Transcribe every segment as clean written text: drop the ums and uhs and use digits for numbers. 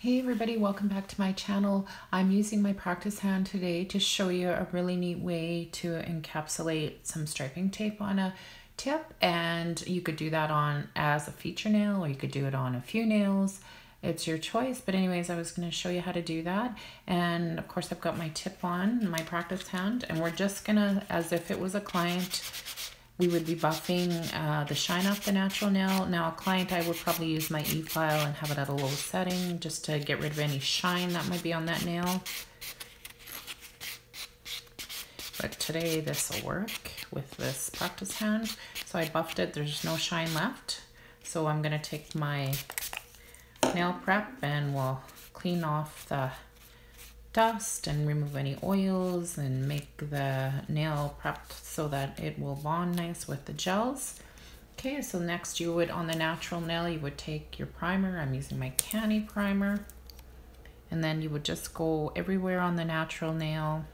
Hey everybody, welcome back to my channel. I'm using my practice hand today to show you a really neat way to encapsulate some striping tape on a tip, and you could do that on as a feature nail or you could do it on a few nails. It's your choice, but anyways, I was going to show you how to do that. And of course I've got my tip on my practice hand, and we're just gonna, as if it was a client, we would be buffing the shine off the natural nail. Now a client, I would probably use my e-file and have it at a low setting just to get rid of any shine that might be on that nail. But today this will work with this practice hand. So I buffed it, there's no shine left. So I'm gonna take my nail prep and we'll clean off the dust and remove any oils and make the nail prepped so that it will bond nice with the gels. Okay, so next you would, on the natural nail, you would take your primer. I'm using my Canni primer. And then you would just go everywhere on the natural nail.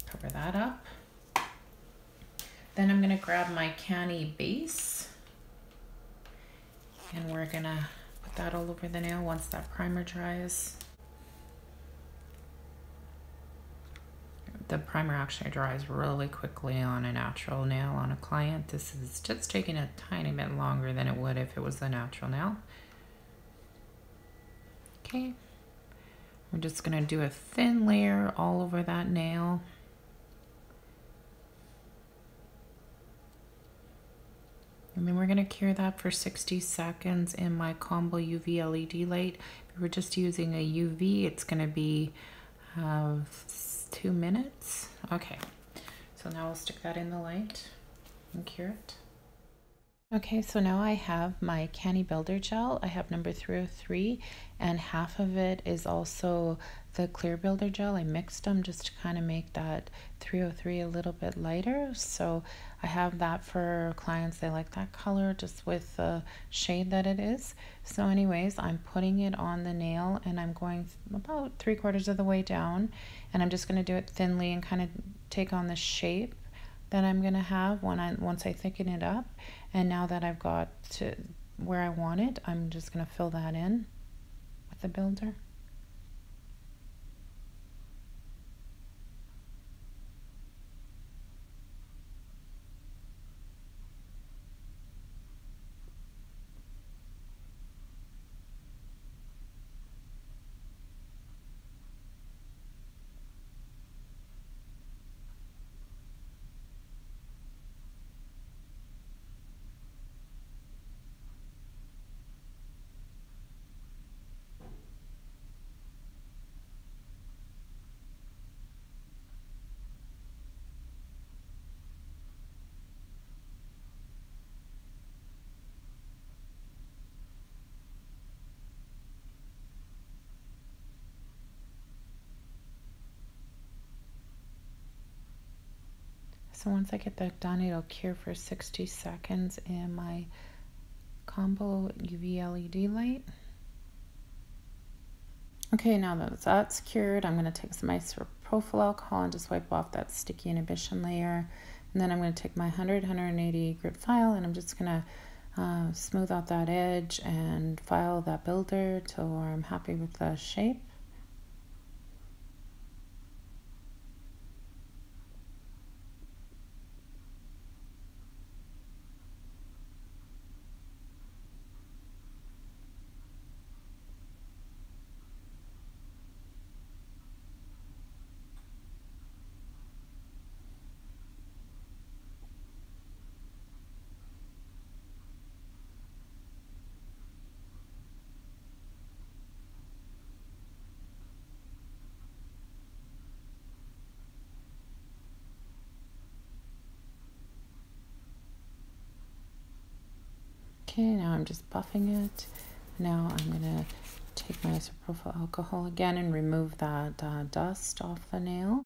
Cover that up. Then I'm gonna grab my Canni Base. And we're gonna put that all over the nail once that primer dries. The primer actually dries really quickly on a natural nail on a client. This is just taking a tiny bit longer than it would if it was a natural nail. Okay, we're just gonna do a thin layer all over that nail. And then we're gonna cure that for 60 seconds in my combo UV LED light. If we're just using a UV, it's gonna be 2 minutes. Okay, so now we'll stick that in the light and cure it. Okay, so now I have my Canni Builder Gel. I have number 303, and half of it is also the clear builder gel. I mixed them just to kind of make that 303 a little bit lighter. So I have that for clients. They like that color just with the shade that it is. So anyways, I'm putting it on the nail and I'm going about 3/4 of the way down, and I'm just going to do it thinly and kind of take on the shape that I'm going to have once I thicken it up. And now that I've got to where I want it, I'm just going to fill that in with the builder. So once I get that done, it'll cure for 60 seconds in my combo UV LED light. Okay, now that that's cured, I'm going to take some isopropyl alcohol and just wipe off that sticky inhibition layer. And then I'm going to take my 180 grit file and I'm just going to smooth out that edge and file that builder till I'm happy with the shape. Okay, now I'm just buffing it. Now I'm gonna take my isopropyl alcohol again and remove that dust off the nail.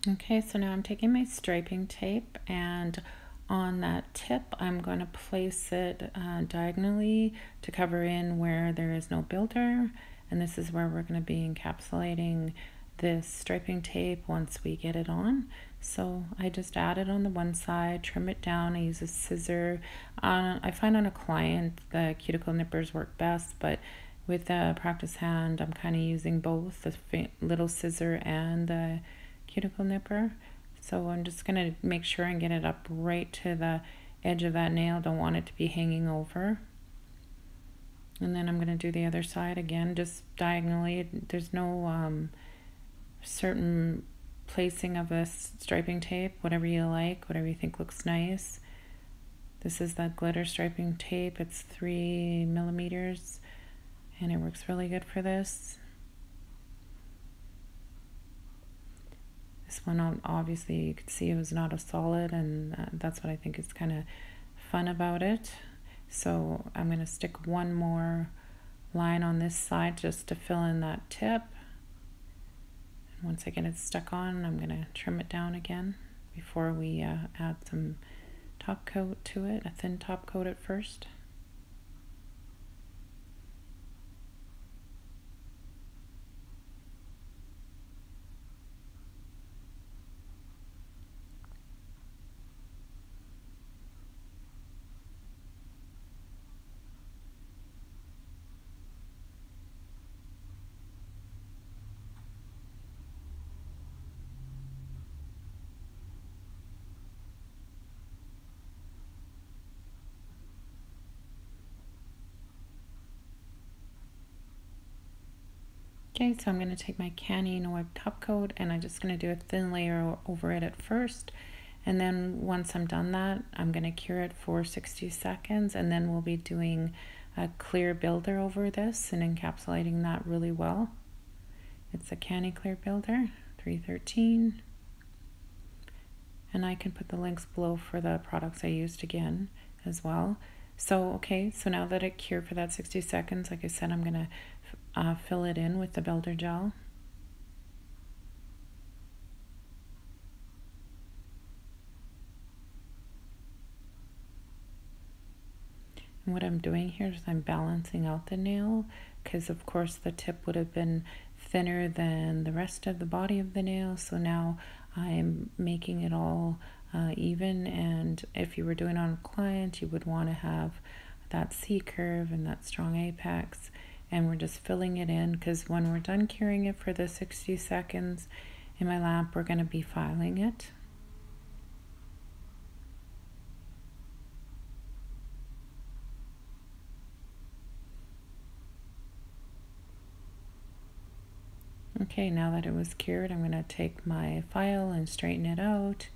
Okay, so now I'm taking my striping tape, and on that tip I'm going to place it diagonally to cover in where there is no builder, and this is where we're going to be encapsulating this striping tape once we get it on. So I just add it on the one side, trim it down. I use a scissor. I find on a client the cuticle nippers work best, but with the practice hand, I'm kind of using both the little scissor and the cuticle nipper. So I'm just going to make sure and get it up right to the edge of that nail. Don't want it to be hanging over. And then I'm going to do the other side again, just diagonally. There's no certain placing of a striping tape, whatever you like, whatever you think looks nice. This is that glitter striping tape. It's 3 millimeters and it works really good for this. This one, obviously you could see it was not a solid, and that's what I think is kind of fun about it. So I'm going to stick one more line on this side just to fill in that tip. Once I get it stuck on, I'm going to trim it down again before we add some top coat to it, a thin top coat at first. Okay, so I'm going to take my Canni Base top coat and I'm just going to do a thin layer over it at first. And then once I'm done that, I'm going to cure it for 60 seconds, and then we'll be doing a clear builder over this and encapsulating that really well. It's a Canni Clear Builder, 313. And I can put the links below for the products I used again as well. So, okay, so now that it cured for that 60 seconds, like I said, I'm going to fill it in with the builder gel. And what I'm doing here is I'm balancing out the nail, because of course the tip would have been thinner than the rest of the body of the nail. So now I'm making it all even, and if you were doing it on a client, you would want to have that C curve and that strong apex. And we're just filling it in, because when we're done curing it for the 60 seconds in my lamp, we're going to be filing it. Okay, now that it was cured, I'm going to take my file and straighten it out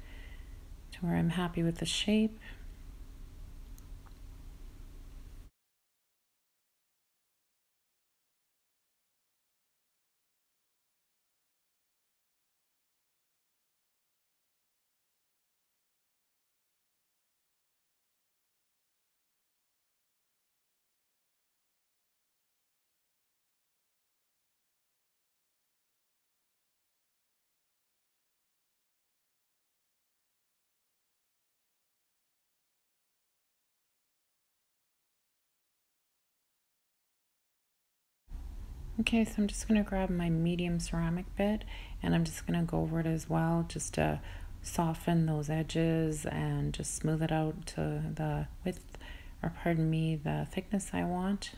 to where I'm happy with the shape. Okay, so I'm just going to grab my medium ceramic bit and I'm just going to go over it as well, just to soften those edges and just smooth it out to the width, or pardon me, the thickness I want.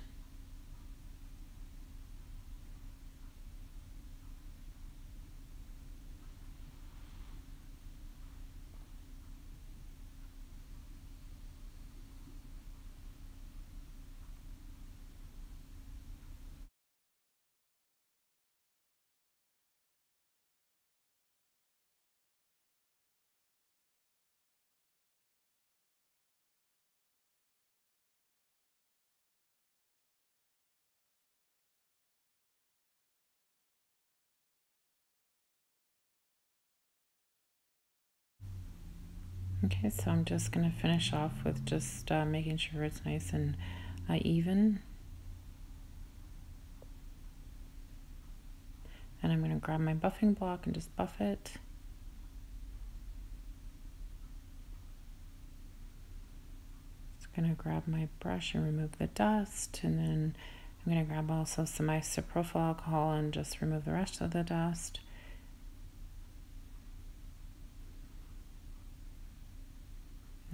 Okay, so I'm just going to finish off with just making sure it's nice and even. And I'm going to grab my buffing block and just buff it. Just going to grab my brush and remove the dust, and then I'm going to grab also some isopropyl alcohol and just remove the rest of the dust.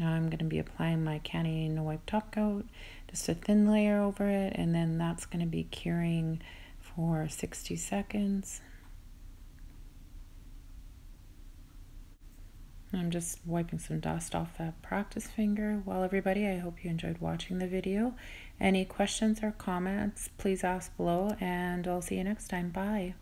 Now I'm going to be applying my Canni No Wipe Top Coat, just a thin layer over it, and then that's going to be curing for 60 seconds. I'm just wiping some dust off that practice finger. Well, everybody, I hope you enjoyed watching the video. Any questions or comments, please ask below, and I'll see you next time. Bye.